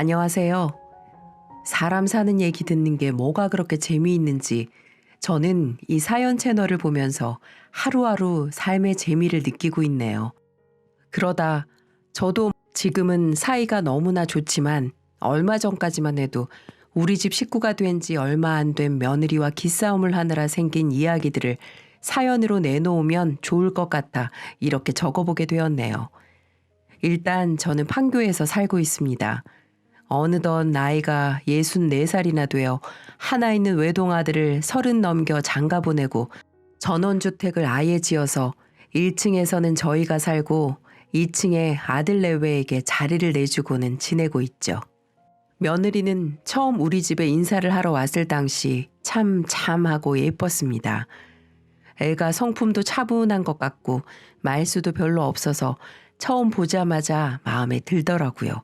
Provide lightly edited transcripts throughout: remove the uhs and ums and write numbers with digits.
안녕하세요. 사람 사는 얘기 듣는 게 뭐가 그렇게 재미있는지 저는 이 사연 채널을 보면서 하루하루 삶의 재미를 느끼고 있네요. 그러다 저도 지금은 사이가 너무나 좋지만 얼마 전까지만 해도 우리 집 식구가 된 지 얼마 안 된 며느리와 기싸움을 하느라 생긴 이야기들을 사연으로 내놓으면 좋을 것 같아 이렇게 적어보게 되었네요. 일단 저는 판교에서 살고 있습니다. 어느덧 나이가 64살이나 되어 하나 있는 외동아들을 30 넘겨 장가 보내고 전원주택을 아예 지어서 1층에서는 저희가 살고 2층에 아들 내외에게 자리를 내주고는 지내고 있죠. 며느리는 처음 우리 집에 인사를 하러 왔을 당시 참 참하고 예뻤습니다. 애가 성품도 차분한 것 같고 말수도 별로 없어서 처음 보자마자 마음에 들더라고요.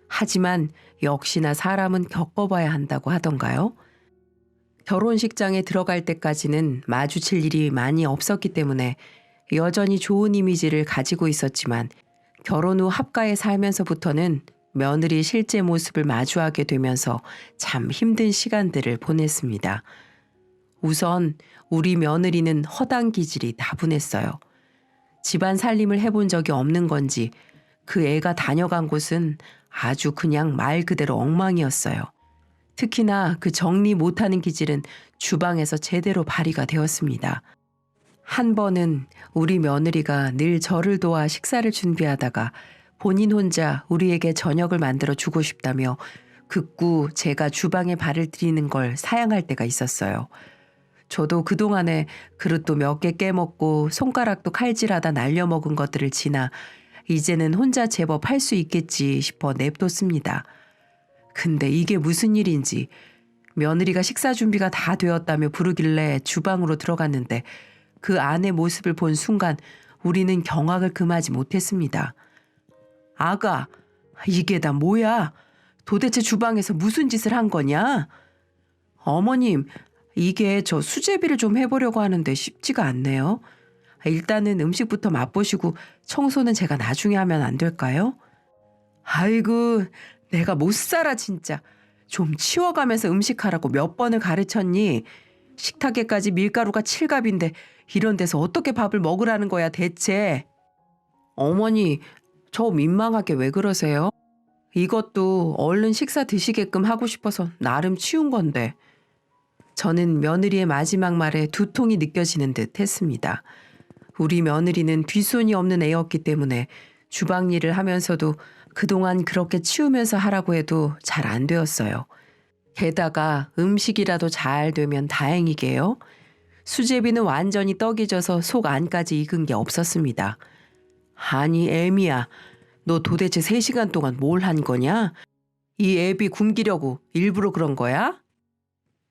하지만 역시나 사람은 겪어봐야 한다고 하던가요? 결혼식장에 들어갈 때까지는 마주칠 일이 많이 없었기 때문에 여전히 좋은 이미지를 가지고 있었지만 결혼 후 합가에 살면서부터는 며느리 실제 모습을 마주하게 되면서 참 힘든 시간들을 보냈습니다. 우선 우리 며느리는 허당 기질이 다분했어요. 집안 살림을 해본 적이 없는 건지 그 애가 다녀간 곳은 아주 그냥 말 그대로 엉망이었어요. 특히나 그 정리 못하는 기질은 주방에서 제대로 발휘가 되었습니다. 한 번은 우리 며느리가 늘 저를 도와 식사를 준비하다가 본인 혼자 우리에게 저녁을 만들어 주고 싶다며 극구 제가 주방에 발을 들이는 걸 사양할 때가 있었어요. 저도 그동안에 그릇도 몇 개 깨먹고 손가락도 칼질하다 날려먹은 것들을 지나 이제는 혼자 제법 할 수 있겠지 싶어 냅뒀습니다. 근데 이게 무슨 일인지 며느리가 식사 준비가 다 되었다며 부르길래 주방으로 들어갔는데 그 아내 모습을 본 순간 우리는 경악을 금하지 못했습니다. 아가, 이게 다 뭐야? 도대체 주방에서 무슨 짓을 한 거냐? 어머님, 이게 저 수제비를 좀 해보려고 하는데 쉽지가 않네요. 일단은 음식부터 맛보시고 청소는 제가 나중에 하면 안 될까요? 아이고, 내가 못 살아 진짜. 좀 치워가면서 음식하라고 몇 번을 가르쳤니? 식탁에까지 밀가루가 칠갑인데 이런 데서 어떻게 밥을 먹으라는 거야 대체? 어머니, 저 민망하게 왜 그러세요? 이것도 얼른 식사 드시게끔 하고 싶어서 나름 치운 건데. 저는 며느리의 마지막 말에 두통이 느껴지는 듯 했습니다. 우리 며느리는 뒷손이 없는 애였기 때문에 주방 일을 하면서도 그동안 그렇게 치우면서 하라고 해도 잘 안 되었어요. 게다가 음식이라도 잘 되면 다행이게요. 수제비는 완전히 떡이 져서 속 안까지 익은 게 없었습니다. 아니 애미야, 너 도대체 3시간 동안 뭘 한 거냐? 이 애비 굶기려고 일부러 그런 거야?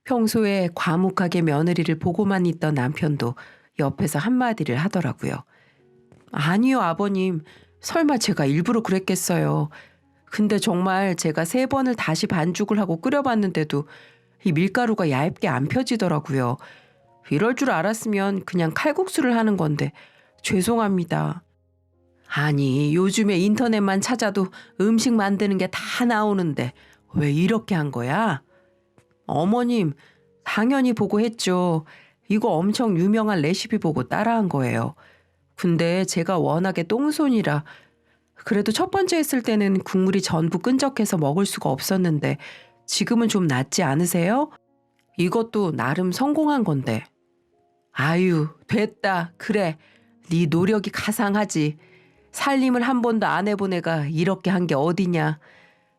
평소에 과묵하게 며느리를 보고만 있던 남편도 옆에서 한마디를 하더라고요. 아니요, 아버님. 설마 제가 일부러 그랬겠어요. 근데 정말 제가 3번을 다시 반죽을 하고 끓여봤는데도 이 밀가루가 얇게 안 펴지더라고요. 이럴 줄 알았으면 그냥 칼국수를 하는 건데 죄송합니다. 아니, 요즘에 인터넷만 찾아도 음식 만드는 게 다 나오는데 왜 이렇게 한 거야? 어머님, 당연히 보고 했죠. 이거 엄청 유명한 레시피 보고 따라한 거예요. 근데 제가 워낙에 똥손이라 그래도 첫 번째 했을 때는 국물이 전부 끈적해서 먹을 수가 없었는데 지금은 좀 낫지 않으세요? 이것도 나름 성공한 건데. 아유, 됐다. 그래. 네 노력이 가상하지. 살림을 한 번도 안 해본 애가 이렇게 한 게 어디냐.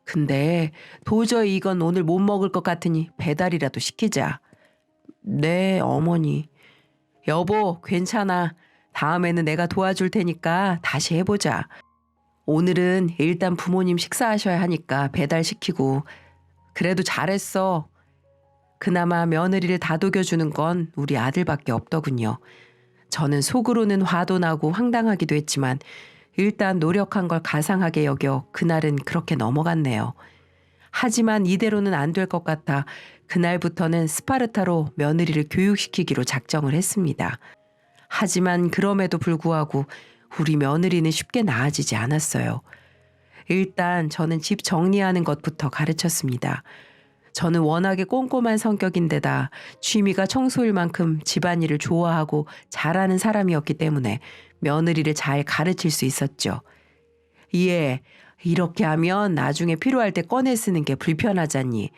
근데 도저히 이건 오늘 못 먹을 것 같으니 배달이라도 시키자. 네, 어머니. 여보, 괜찮아. 다음에는 내가 도와줄 테니까 다시 해보자. 오늘은 일단 부모님 식사하셔야 하니까 배달시키고. 그래도 잘했어. 그나마 며느리를 다독여주는 건 우리 아들밖에 없더군요. 저는 속으로는 화도 나고 황당하기도 했지만 일단 노력한 걸 가상하게 여겨 그날은 그렇게 넘어갔네요. 하지만 이대로는 안 될 것 같아 그날부터는 스파르타로 며느리를 교육시키기로 작정을 했습니다. 하지만 그럼에도 불구하고 우리 며느리는 쉽게 나아지지 않았어요. 일단 저는 집 정리하는 것부터 가르쳤습니다. 저는 워낙에 꼼꼼한 성격인데다 취미가 청소일 만큼 집안일을 좋아하고 잘하는 사람이었기 때문에 며느리를 잘 가르칠 수 있었죠. 예, 이렇게 하면 나중에 필요할 때 꺼내 쓰는 게 불편하잖니.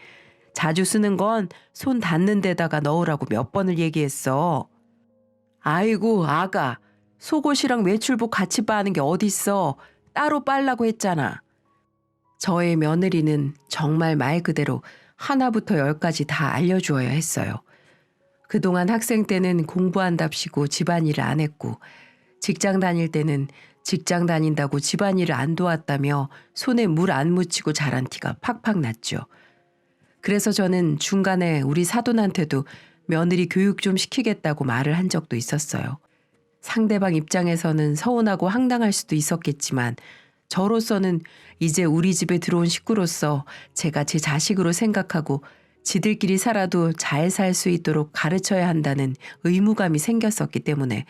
자주 쓰는 건 손 닿는 데다가 넣으라고 몇 번을 얘기했어. 아이고, 아가. 속옷이랑 외출복 같이 빠는 게 어딨어. 따로 빨라고 했잖아. 저의 며느리는 정말 말 그대로 하나부터 열까지 다 알려주어야 했어요. 그동안 학생 때는 공부한답시고 집안일을 안 했고, 직장 다닐 때는 직장 다닌다고 집안일을 안 도왔다며 손에 물 안 묻히고 자란 티가 팍팍 났죠. 그래서 저는 중간에 우리 사돈한테도 며느리 교육 좀 시키겠다고 말을 한 적도 있었어요. 상대방 입장에서는 서운하고 황당할 수도 있었겠지만 저로서는 이제 우리 집에 들어온 식구로서 제가 제 자식으로 생각하고 지들끼리 살아도 잘 살 수 있도록 가르쳐야 한다는 의무감이 생겼었기 때문에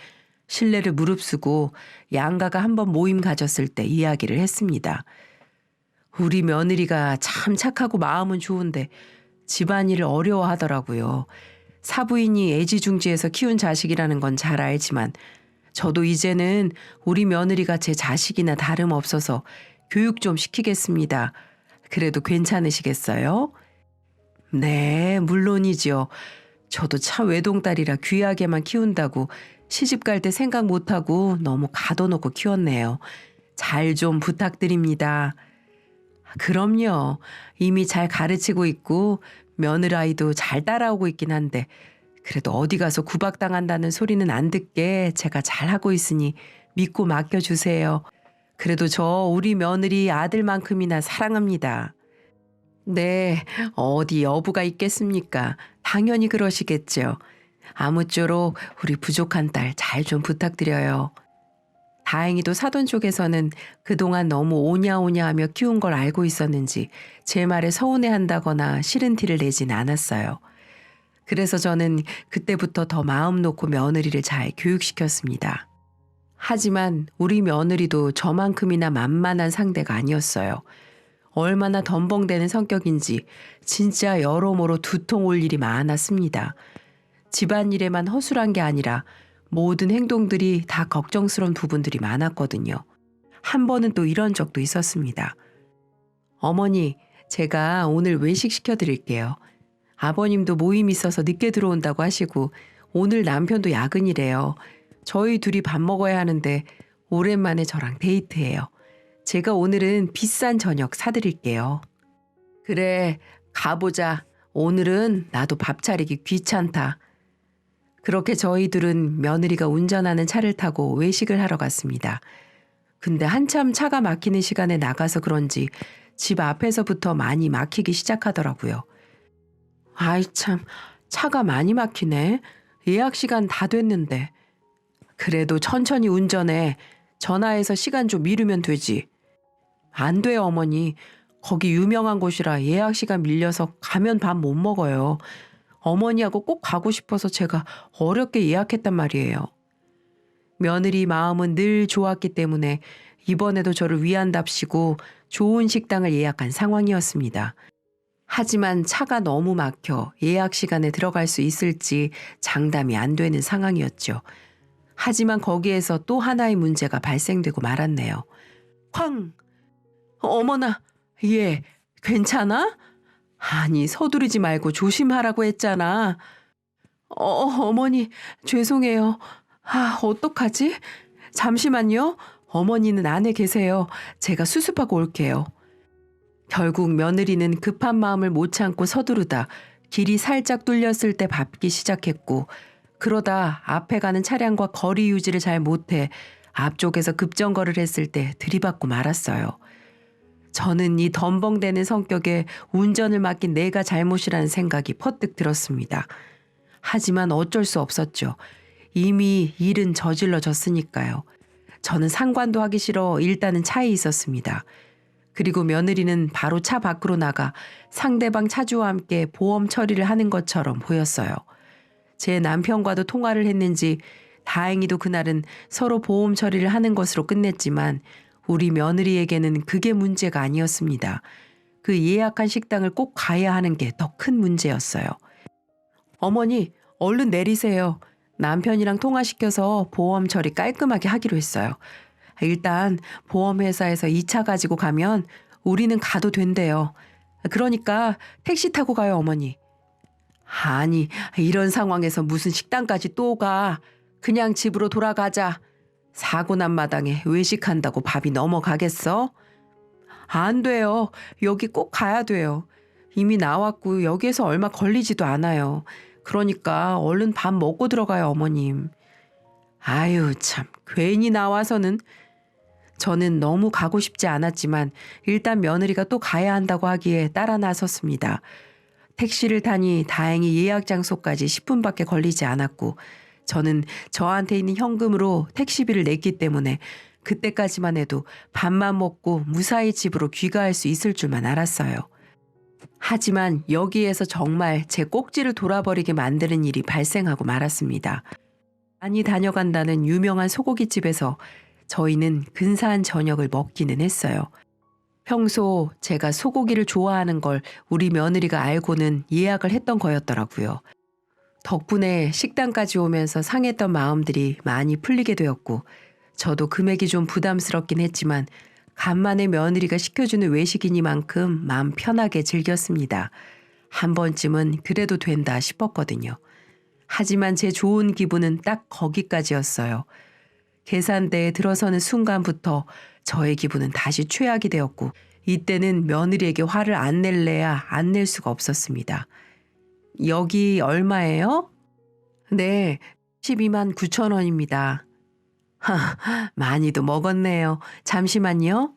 신뢰를 무릅쓰고 양가가 한번 모임 가졌을 때 이야기를 했습니다. 우리 며느리가 참 착하고 마음은 좋은데 집안일을 어려워하더라고요. 사부인이 애지중지해서 키운 자식이라는 건 잘 알지만 저도 이제는 우리 며느리가 제 자식이나 다름없어서 교육 좀 시키겠습니다. 그래도 괜찮으시겠어요? 네, 물론이지요. 저도 참 외동딸이라 귀하게만 키운다고 시집 갈 때 생각 못하고 너무 가둬놓고 키웠네요. 잘 좀 부탁드립니다. 그럼요. 이미 잘 가르치고 있고 며느라이도 잘 따라오고 있긴 한데 그래도 어디 가서 구박당한다는 소리는 안 듣게 제가 잘하고 있으니 믿고 맡겨주세요. 그래도 저 우리 며느리 아들만큼이나 사랑합니다. 네, 어디 여부가 있겠습니까? 당연히 그러시겠죠. 아무쪼록 우리 부족한 딸 잘 좀 부탁드려요. 다행히도 사돈 쪽에서는 그동안 너무 오냐오냐하며 키운 걸 알고 있었는지 제 말에 서운해한다거나 싫은 티를 내진 않았어요. 그래서 저는 그때부터 더 마음 놓고 며느리를 잘 교육시켰습니다. 하지만 우리 며느리도 저만큼이나 만만한 상대가 아니었어요. 얼마나 덤벙대는 성격인지 진짜 여러모로 두통 올 일이 많았습니다. 집안일에만 허술한 게 아니라 모든 행동들이 다 걱정스러운 부분들이 많았거든요. 한 번은 또 이런 적도 있었습니다. 어머니, 제가 오늘 외식 시켜드릴게요. 아버님도 모임 있어서 늦게 들어온다고 하시고 오늘 남편도 야근이래요. 저희 둘이 밥 먹어야 하는데 오랜만에 저랑 데이트해요. 제가 오늘은 비싼 저녁 사드릴게요. 그래, 가보자. 오늘은 나도 밥 차리기 귀찮다. 그렇게 저희 둘은 며느리가 운전하는 차를 타고 외식을 하러 갔습니다. 근데 한참 차가 막히는 시간에 나가서 그런지 집 앞에서부터 많이 막히기 시작하더라고요. 아이 참, 차가 많이 막히네. 예약 시간 다 됐는데. 그래도 천천히 운전해. 전화해서 시간 좀 미루면 되지. 안 돼요, 어머니. 거기 유명한 곳이라 예약 시간 밀려서 가면 밥 못 먹어요. 어머니하고 꼭 가고 싶어서 제가 어렵게 예약했단 말이에요. 며느리 마음은 늘 좋았기 때문에 이번에도 저를 위한답시고 좋은 식당을 예약한 상황이었습니다. 하지만 차가 너무 막혀 예약 시간에 들어갈 수 있을지 장담이 안 되는 상황이었죠. 하지만 거기에서 또 하나의 문제가 발생되고 말았네요. 쾅! 어머나, 얘 괜찮아? 아니, 서두르지 말고 조심하라고 했잖아. 어머니, 죄송해요. 어떡하지? 잠시만요. 어머니는 안에 계세요. 제가 수습하고 올게요. 결국 며느리는 급한 마음을 못 참고 서두르다 길이 살짝 뚫렸을 때 밟기 시작했고 그러다 앞에 가는 차량과 거리 유지를 잘 못해 앞쪽에서 급정거를 했을 때 들이받고 말았어요. 저는 이 덤벙대는 성격에 운전을 맡긴 내가 잘못이라는 생각이 퍼뜩 들었습니다. 하지만 어쩔 수 없었죠. 이미 일은 저질러졌으니까요. 저는 상관도 하기 싫어 일단은 차에 있었습니다. 그리고 며느리는 바로 차 밖으로 나가 상대방 차주와 함께 보험 처리를 하는 것처럼 보였어요. 제 남편과도 통화를 했는지 다행히도 그날은 서로 보험 처리를 하는 것으로 끝냈지만 우리 며느리에게는 그게 문제가 아니었습니다. 그 예약한 식당을 꼭 가야 하는 게 더 큰 문제였어요. 어머니, 얼른 내리세요. 남편이랑 통화시켜서 보험 처리 깔끔하게 하기로 했어요. 일단 보험회사에서 2차 가지고 가면 우리는 가도 된대요. 그러니까 택시 타고 가요, 어머니. 아니, 이런 상황에서 무슨 식당까지 또 가. 그냥 집으로 돌아가자. 사고 난 마당에 외식한다고 밥이 넘어가겠어? 안 돼요. 여기 꼭 가야 돼요. 이미 나왔고 여기에서 얼마 걸리지도 않아요. 그러니까 얼른 밥 먹고 들어가요, 어머님. 아유, 참. 괜히 나와서는. 저는 너무 가고 싶지 않았지만 일단 며느리가 또 가야 한다고 하기에 따라 나섰습니다. 택시를 타니 다행히 예약 장소까지 10분밖에 걸리지 않았고 저는 저한테 있는 현금으로 택시비를 냈기 때문에 그때까지만 해도 밥만 먹고 무사히 집으로 귀가할 수 있을 줄만 알았어요. 하지만 여기에서 정말 제 꼭지를 돌아버리게 만드는 일이 발생하고 말았습니다. 많이 다녀간다는 유명한 소고기집에서 저희는 근사한 저녁을 먹기는 했어요. 평소 제가 소고기를 좋아하는 걸 우리 며느리가 알고는 예약을 했던 거였더라고요. 덕분에 식당까지 오면서 상했던 마음들이 많이 풀리게 되었고 저도 금액이 좀 부담스럽긴 했지만 간만에 며느리가 시켜주는 외식이니만큼 마음 편하게 즐겼습니다. 한 번쯤은 그래도 된다 싶었거든요. 하지만 제 좋은 기분은 딱 거기까지였어요. 계산대에 들어서는 순간부터 저의 기분은 다시 최악이 되었고 이때는 며느리에게 화를 안 낼래야 안 낼 수가 없었습니다. 여기 얼마예요? 네, 12만 9천 원입니다. 많이도 먹었네요. 잠시만요.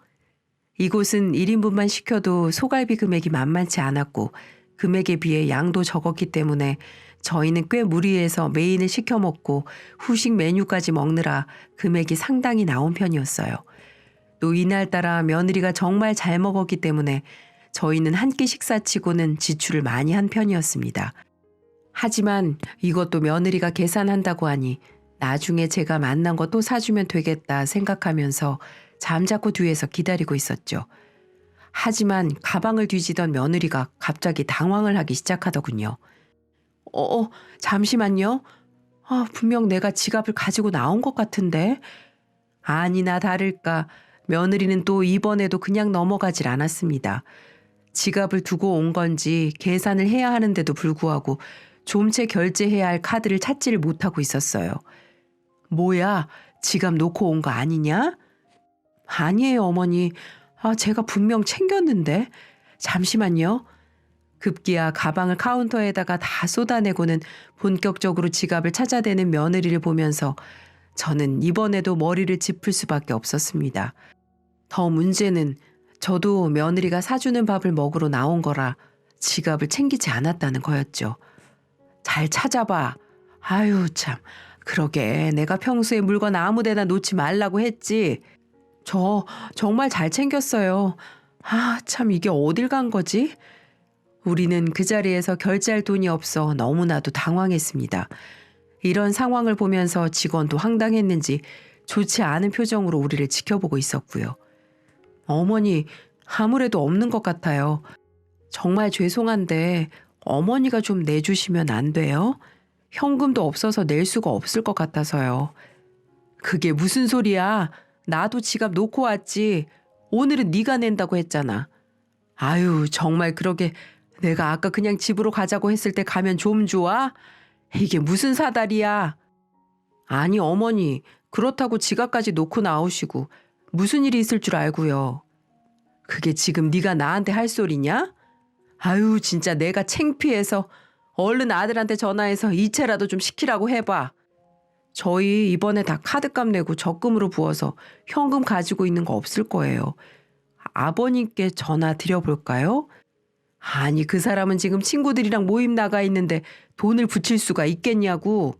이곳은 1인분만 시켜도 소갈비 금액이 만만치 않았고 금액에 비해 양도 적었기 때문에 저희는 꽤 무리해서 메인을 시켜 먹고 후식 메뉴까지 먹느라 금액이 상당히 나온 편이었어요. 또 이날따라 며느리가 정말 잘 먹었기 때문에 저희는 한 끼 식사치고는 지출을 많이 한 편이었습니다. 하지만 이것도 며느리가 계산한다고 하니 나중에 제가 만난 거 또 사주면 되겠다 생각하면서 잠자코 뒤에서 기다리고 있었죠. 하지만 가방을 뒤지던 며느리가 갑자기 당황을 하기 시작하더군요. 잠시만요. 분명 내가 지갑을 가지고 나온 것 같은데. 아니나 다를까 며느리는 또 이번에도 그냥 넘어가질 않았습니다. 지갑을 두고 온 건지 계산을 해야 하는데도 불구하고 좀채 결제해야 할 카드를 찾지를 못하고 있었어요. 뭐야, 지갑 놓고 온 거 아니냐? 아니에요, 어머니. 제가 분명 챙겼는데. 잠시만요. 급기야 가방을 카운터에다가 다 쏟아내고는 본격적으로 지갑을 찾아대는 며느리를 보면서 저는 이번에도 머리를 짚을 수밖에 없었습니다. 더 문제는 저도 며느리가 사주는 밥을 먹으러 나온 거라 지갑을 챙기지 않았다는 거였죠. 잘 찾아봐. 아유 참. 그러게 내가 평소에 물건 아무 데나 놓지 말라고 했지. 저 정말 잘 챙겼어요. 참 이게 어딜 간 거지? 우리는 그 자리에서 결제할 돈이 없어 너무나도 당황했습니다. 이런 상황을 보면서 직원도 황당했는지 좋지 않은 표정으로 우리를 지켜보고 있었고요. 어머니, 아무래도 없는 것 같아요. 정말 죄송한데 어머니가 좀 내주시면 안 돼요? 현금도 없어서 낼 수가 없을 것 같아서요. 그게 무슨 소리야? 나도 지갑 놓고 왔지. 오늘은 네가 낸다고 했잖아. 아유, 정말 그러게 내가 아까 그냥 집으로 가자고 했을 때 가면 좀 좋아? 이게 무슨 사달이야? 아니 어머니, 그렇다고 지갑까지 놓고 나오시고 무슨 일이 있을 줄 알고요. 그게 지금 네가 나한테 할 소리냐? 아유 진짜 내가 창피해서 얼른 아들한테 전화해서 이체라도 좀 시키라고 해봐. 저희 이번에 다 카드값 내고 적금으로 부어서 현금 가지고 있는 거 없을 거예요. 아버님께 전화 드려볼까요? 아니 그 사람은 지금 친구들이랑 모임 나가 있는데 돈을 붙일 수가 있겠냐고.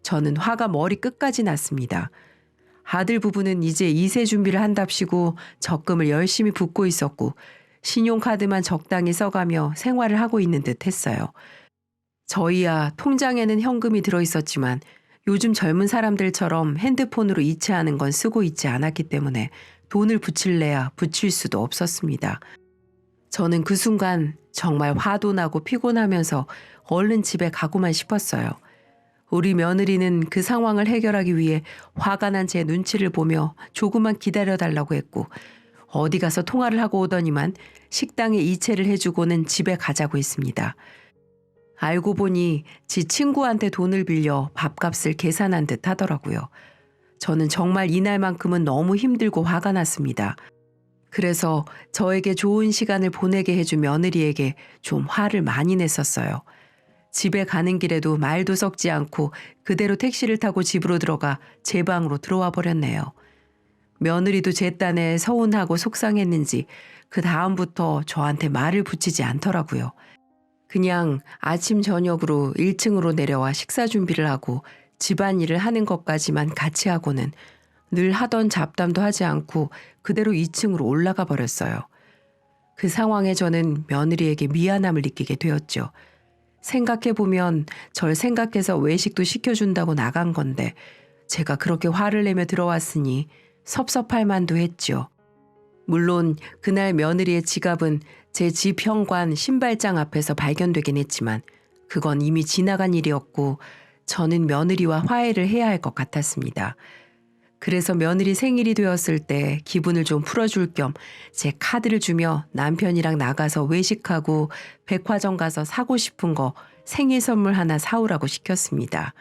저는 화가 머리 끝까지 났습니다. 아들 부부는 이제 2세 준비를 한답시고 적금을 열심히 붓고 있었고 신용카드만 적당히 써가며 생활을 하고 있는 듯 했어요. 저희야 통장에는 현금이 들어있었지만 요즘 젊은 사람들처럼 핸드폰으로 이체하는 건 쓰고 있지 않았기 때문에 돈을 붙일래야 붙일 수도 없었습니다. 저는 그 순간 정말 화도 나고 피곤하면서 얼른 집에 가고만 싶었어요. 우리 며느리는 그 상황을 해결하기 위해 화가 난 제 눈치를 보며 조금만 기다려달라고 했고, 어디 가서 통화를 하고 오더니만 식당에 이체를 해주고는 집에 가자고 했습니다. 알고 보니 지 친구한테 돈을 빌려 밥값을 계산한 듯 하더라고요. 저는 정말 이날만큼은 너무 힘들고 화가 났습니다. 그래서 저에게 좋은 시간을 보내게 해준 며느리에게 좀 화를 많이 냈었어요. 집에 가는 길에도 말도 섞지 않고 그대로 택시를 타고 집으로 들어가 제 방으로 들어와 버렸네요. 며느리도 제 딴에 서운하고 속상했는지 그 다음부터 저한테 말을 붙이지 않더라고요. 그냥 아침 저녁으로 1층으로 내려와 식사 준비를 하고 집안일을 하는 것까지만 같이 하고는 늘 하던 잡담도 하지 않고 그대로 2층으로 올라가 버렸어요. 그 상황에 저는 며느리에게 미안함을 느끼게 되었죠. 생각해보면 절 생각해서 외식도 시켜준다고 나간 건데 제가 그렇게 화를 내며 들어왔으니 섭섭할 만도 했죠. 물론 그날 며느리의 지갑은 제 집 현관 신발장 앞에서 발견되긴 했지만 그건 이미 지나간 일이었고 저는 며느리와 화해를 해야 할 것 같았습니다. 그래서 며느리 생일이 되었을 때 기분을 좀 풀어줄 겸 제 카드를 주며 남편이랑 나가서 외식하고 백화점 가서 사고 싶은 거 생일 선물 하나 사오라고 시켰습니다.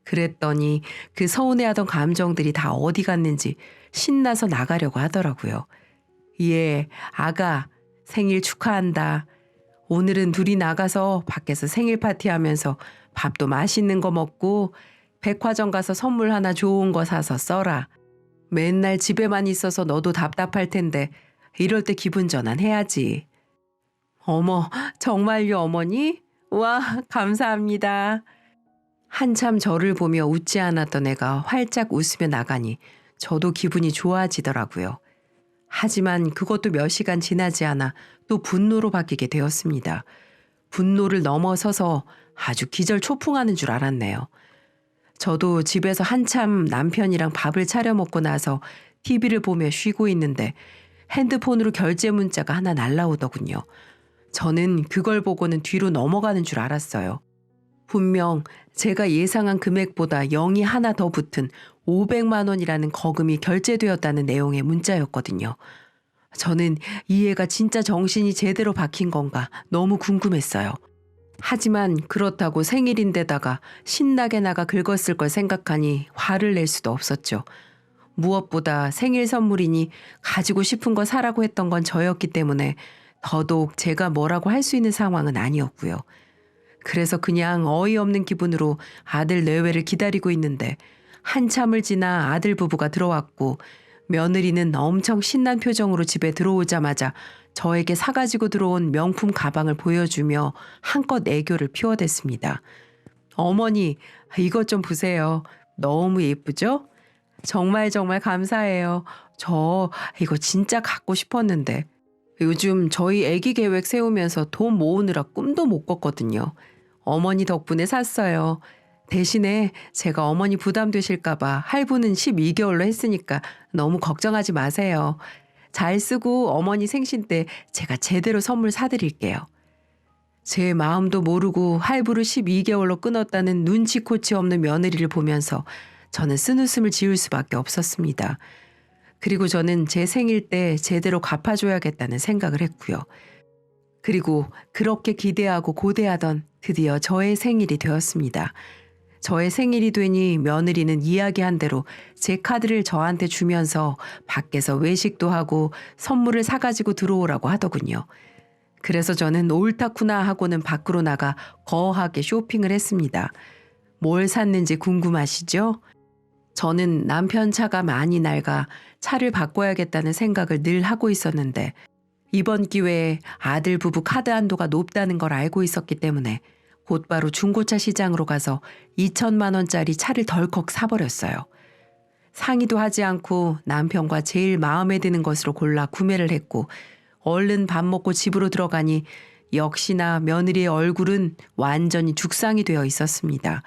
그랬더니 그 서운해하던 감정들이 다 어디 갔는지 신나서 나가려고 하더라고요. 예, 아가 생일 축하한다. 오늘은 둘이 나가서 밖에서 생일 파티하면서 밥도 맛있는 거 먹고 백화점 가서 선물 하나 좋은 거 사서 써라. 맨날 집에만 있어서 너도 답답할 텐데 이럴 때 기분 전환해야지. 어머, 정말요 어머니? 와, 감사합니다. 한참 저를 보며 웃지 않았던 애가 활짝 웃으며 나가니 저도 기분이 좋아지더라고요. 하지만 그것도 몇 시간 지나지 않아 또 분노로 바뀌게 되었습니다. 분노를 넘어서서 아주 기절초풍하는 줄 알았네요. 저도 집에서 한참 남편이랑 밥을 차려 먹고 나서 TV를 보며 쉬고 있는데 핸드폰으로 결제 문자가 하나 날라오더군요. 저는 그걸 보고는 뒤로 넘어가는 줄 알았어요. 분명 제가 예상한 금액보다 0이 하나 더 붙은 500만 원이라는 거금이 결제되었다는 내용의 문자였거든요. 저는 이 애가 진짜 정신이 제대로 박힌 건가 너무 궁금했어요. 하지만 그렇다고 생일인데다가 신나게 나가 긁었을 걸 생각하니 화를 낼 수도 없었죠. 무엇보다 생일 선물이니 가지고 싶은 거 사라고 했던 건 저였기 때문에 더더욱 제가 뭐라고 할 수 있는 상황은 아니었고요. 그래서 그냥 어이없는 기분으로 아들 내외를 기다리고 있는데 한참을 지나 아들 부부가 들어왔고 며느리는 엄청 신난 표정으로 집에 들어오자마자 저에게 사가지고 들어온 명품 가방을 보여주며 한껏 애교를 피워댔습니다. 어머니, 이것 좀 보세요. 너무 예쁘죠? 정말 정말 감사해요. 저 이거 진짜 갖고 싶었는데 요즘 저희 애기 계획 세우면서 돈 모으느라 꿈도 못 꿨거든요. 어머니 덕분에 샀어요. 대신에 제가 어머니 부담되실까봐 할부는 12개월로 했으니까 너무 걱정하지 마세요. 잘 쓰고 어머니 생신 때 제가 제대로 선물 사드릴게요. 제 마음도 모르고 할부를 12개월로 끊었다는 눈치코치 없는 며느리를 보면서 저는 쓴웃음을 지을 수밖에 없었습니다. 그리고 저는 제 생일 때 제대로 갚아줘야겠다는 생각을 했고요. 그리고 그렇게 기대하고 고대하던 드디어 저의 생일이 되었습니다. 저의 생일이 되니 며느리는 이야기한 대로 제 카드를 저한테 주면서 밖에서 외식도 하고 선물을 사가지고 들어오라고 하더군요. 그래서 저는 옳다구나 하고는 밖으로 나가 거하게 쇼핑을 했습니다. 뭘 샀는지 궁금하시죠? 저는 남편 차가 많이 낡아 차를 바꿔야겠다는 생각을 늘 하고 있었는데 이번 기회에 아들 부부 카드 한도가 높다는 걸 알고 있었기 때문에 곧바로 중고차 시장으로 가서 2천만 원짜리 차를 덜컥 사버렸어요. 상의도 하지 않고 남편과 제일 마음에 드는 것으로 골라 구매를 했고 얼른 밥 먹고 집으로 들어가니 역시나 며느리의 얼굴은 완전히 죽상이 되어 있었습니다.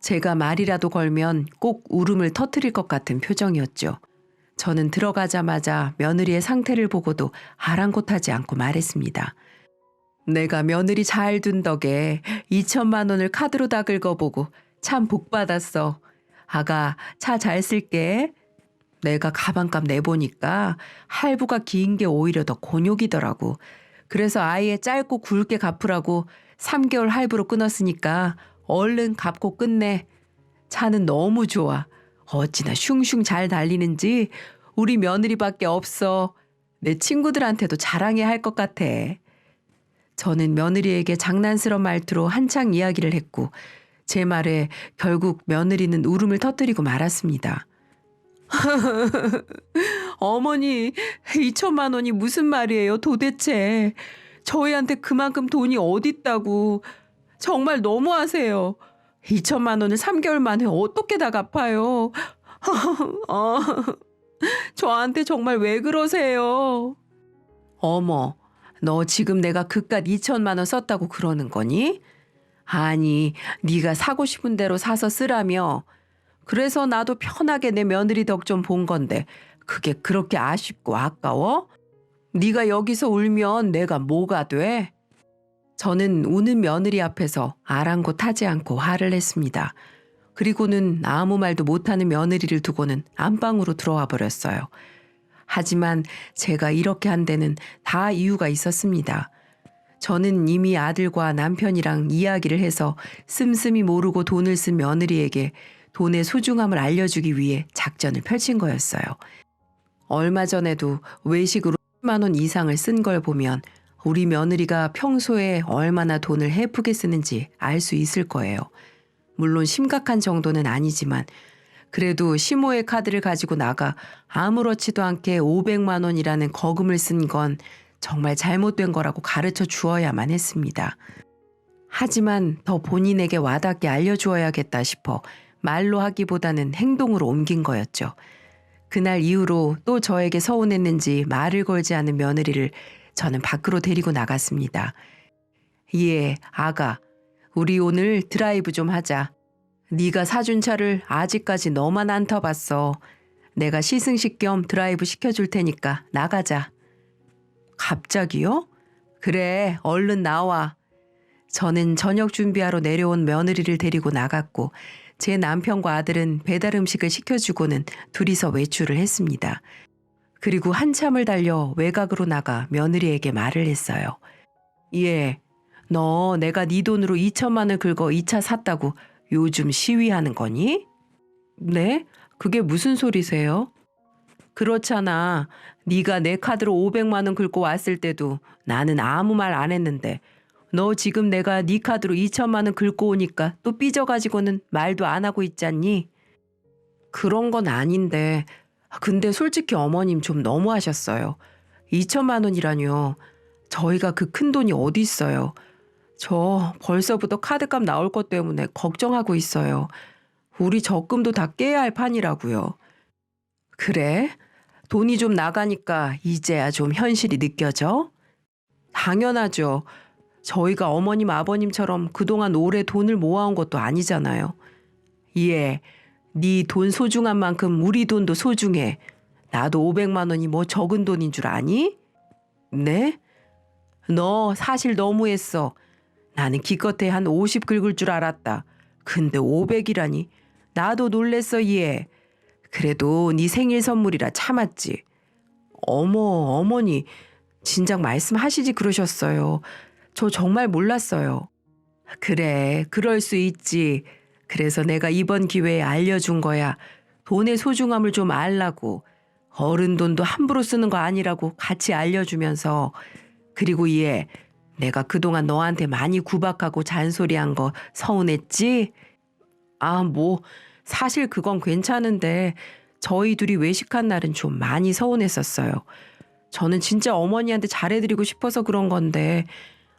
제가 말이라도 걸면 꼭 울음을 터뜨릴 것 같은 표정이었죠. 저는 들어가자마자 며느리의 상태를 보고도 아랑곳하지 않고 말했습니다. 내가 며느리 잘 둔 덕에 2천만 원을 카드로 다 긁어보고 참 복 받았어. 아가, 차 잘 쓸게. 내가 가방값 내보니까 할부가 긴 게 오히려 더 곤욕이더라고. 그래서 아예 짧고 굵게 갚으라고 3개월 할부로 끊었으니까 얼른 갚고 끝내. 차는 너무 좋아. 어찌나 슝슝 잘 달리는지 우리 며느리밖에 없어. 내 친구들한테도 자랑해야 할 것 같아. 저는 며느리에게 장난스러운 말투로 한창 이야기를 했고 제 말에 결국 며느리는 울음을 터뜨리고 말았습니다. 어머니, 2천만 원이 무슨 말이에요 도대체. 저희한테 그만큼 돈이 어딨다고. 정말 너무하세요. 2천만 원을 3개월 만에 어떻게 다 갚아요. 저한테 정말 왜 그러세요. 어머, 너 지금 내가 그깟 2천만 원 썼다고 그러는 거니? 아니, 네가 사고 싶은 대로 사서 쓰라며. 그래서 나도 편하게 내 며느리 덕 좀 본 건데 그게 그렇게 아쉽고 아까워? 네가 여기서 울면 내가 뭐가 돼? 저는 우는 며느리 앞에서 아랑곳하지 않고 화를 냈습니다. 그리고는 아무 말도 못하는 며느리를 두고는 안방으로 들어와 버렸어요. 하지만 제가 이렇게 한 데는 다 이유가 있었습니다. 저는 이미 아들과 남편이랑 이야기를 해서 씀씀이 모르고 돈을 쓴 며느리에게 돈의 소중함을 알려주기 위해 작전을 펼친 거였어요. 얼마 전에도 외식으로 10만 원 이상을 쓴 걸 보면 우리 며느리가 평소에 얼마나 돈을 헤프게 쓰는지 알 수 있을 거예요. 물론 심각한 정도는 아니지만 그래도 시모의 카드를 가지고 나가 아무렇지도 않게 500만 원이라는 거금을 쓴 건 정말 잘못된 거라고 가르쳐 주어야만 했습니다. 하지만 더 본인에게 와닿게 알려주어야겠다 싶어 말로 하기보다는 행동으로 옮긴 거였죠. 그날 이후로 또 저에게 서운했는지 말을 걸지 않은 며느리를 저는 밖으로 데리고 나갔습니다. 예, 아가, 우리 오늘 드라이브 좀 하자. 네가 사준 차를 아직까지 너만 안 타봤어. 내가 시승식 겸 드라이브 시켜줄 테니까 나가자. 갑자기요? 그래, 얼른 나와. 저는 저녁 준비하러 내려온 며느리를 데리고 나갔고 제 남편과 아들은 배달 음식을 시켜주고는 둘이서 외출을 했습니다. 그리고 한참을 달려 외곽으로 나가 며느리에게 말을 했어요. 예, 너 내가 네 돈으로 2천만 원 긁어 이 차 샀다고 요즘 시위하는 거니? 네? 그게 무슨 소리세요? 그렇잖아. 네가 내 카드로 500만 원 긁고 왔을 때도 나는 아무 말 안 했는데 너 지금 내가 네 카드로 2천만 원 긁고 오니까 또 삐져가지고는 말도 안 하고 있잖니? 그런 건 아닌데 근데 솔직히 어머님 좀 너무하셨어요. 2천만 원이라뇨. 저희가 그 큰 돈이 어디 있어요. 저 벌써부터 카드값 나올 것 때문에 걱정하고 있어요. 우리 적금도 다 깨야 할 판이라고요. 그래? 돈이 좀 나가니까 이제야 좀 현실이 느껴져? 당연하죠. 저희가 어머님 아버님처럼 그동안 오래 돈을 모아온 것도 아니잖아요. 예, 네 돈 소중한 만큼 우리 돈도 소중해. 나도 500만 원이 뭐 적은 돈인 줄 아니? 네? 너 사실 너무했어. 나는 기껏해 한 50 긁을 줄 알았다. 근데 500이라니. 나도 놀랬어 얘. 그래도 네 생일 선물이라 참았지. 어머 어머니 진작 말씀하시지 그러셨어요. 저 정말 몰랐어요. 그래 그럴 수 있지. 그래서 내가 이번 기회에 알려준 거야. 돈의 소중함을 좀 알라고. 어른 돈도 함부로 쓰는 거 아니라고 같이 알려주면서. 그리고 얘 내가 그동안 너한테 많이 구박하고 잔소리한 거 서운했지? 아, 뭐 사실 그건 괜찮은데 저희 둘이 외식한 날은 좀 많이 서운했었어요. 저는 진짜 어머니한테 잘해드리고 싶어서 그런 건데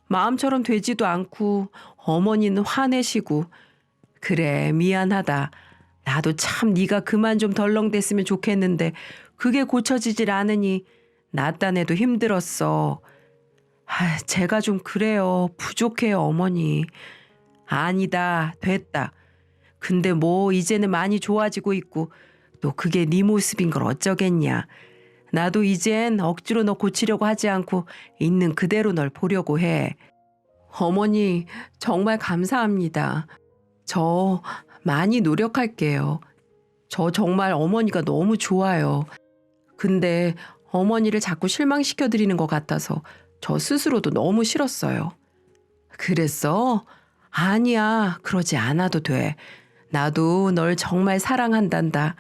마음처럼 되지도 않고 어머니는 화내시고. 그래 미안하다. 나도 참 네가 그만 좀 덜렁댔으면 좋겠는데 그게 고쳐지질 않으니 나 딴에도 힘들었어. 제가 좀 그래요. 부족해요 어머니. 아니다 됐다. 근데 뭐 이제는 많이 좋아지고 있고 또 그게 네 모습인 걸 어쩌겠냐. 나도 이젠 억지로 너 고치려고 하지 않고 있는 그대로 널 보려고 해. 어머니, 정말 감사합니다. 저 많이 노력할게요. 저 정말 어머니가 너무 좋아요. 근데 어머니를 자꾸 실망시켜 드리는 것 같아서 저 스스로도 너무 싫었어요. 그랬어? 아니야, 그러지 않아도 돼. 나도 널 정말 사랑한단다.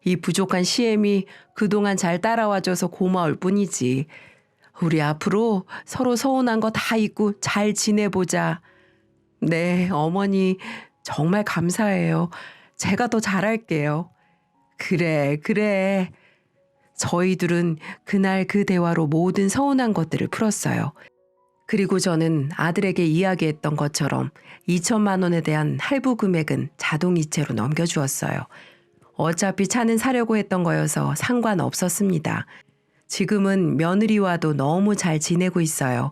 이 부족한 시엠이 그동안 잘 따라와줘서 고마울 뿐이지. 우리 앞으로 서로 서운한 거 다 잊고 잘 지내보자. 네, 어머니, 정말 감사해요. 제가 더 잘할게요. 그래, 그래. 저희들은 그날 그 대화로 모든 서운한 것들을 풀었어요. 그리고 저는 아들에게 이야기했던 것처럼 2천만 원에 대한 할부 금액은 자동이체로 넘겨주었어요. 어차피 차는 사려고 했던 거여서 상관없었습니다. 지금은 며느리와도 너무 잘 지내고 있어요.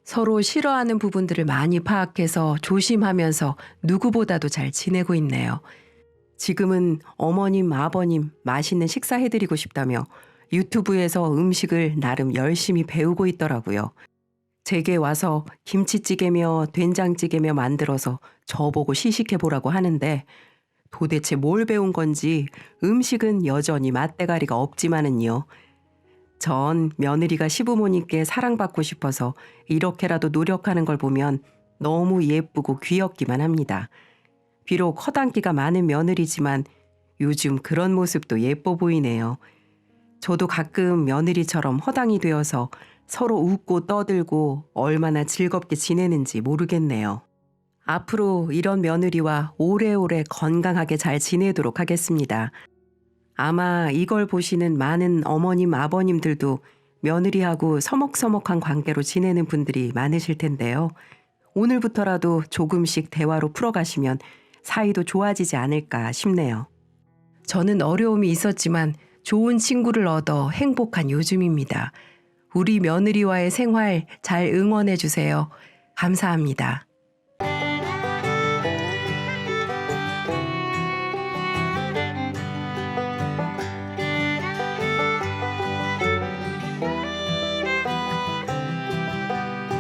서로 싫어하는 부분들을 많이 파악해서 조심하면서 누구보다도 잘 지내고 있네요. 지금은 어머님, 아버님 맛있는 식사 해드리고 싶다며 유튜브에서 음식을 나름 열심히 배우고 있더라고요. 제게 와서 김치찌개며 된장찌개며 만들어서 저보고 시식해보라고 하는데 도대체 뭘 배운 건지 음식은 여전히 맛대가리가 없지만은요. 전 며느리가 시부모님께 사랑받고 싶어서 이렇게라도 노력하는 걸 보면 너무 예쁘고 귀엽기만 합니다. 비록 허당기가 많은 며느리지만 요즘 그런 모습도 예뻐 보이네요. 저도 가끔 며느리처럼 허당이 되어서 서로 웃고 떠들고 얼마나 즐겁게 지내는지 모르겠네요. 앞으로 이런 며느리와 오래오래 건강하게 잘 지내도록 하겠습니다. 아마 이걸 보시는 많은 어머님, 아버님들도 며느리하고 서먹서먹한 관계로 지내는 분들이 많으실 텐데요. 오늘부터라도 조금씩 대화로 풀어가시면 사이도 좋아지지 않을까 싶네요. 저는 어려움이 있었지만 좋은 친구를 얻어 행복한 요즘입니다. 우리 며느리와의 생활 잘 응원해 주세요. 감사합니다.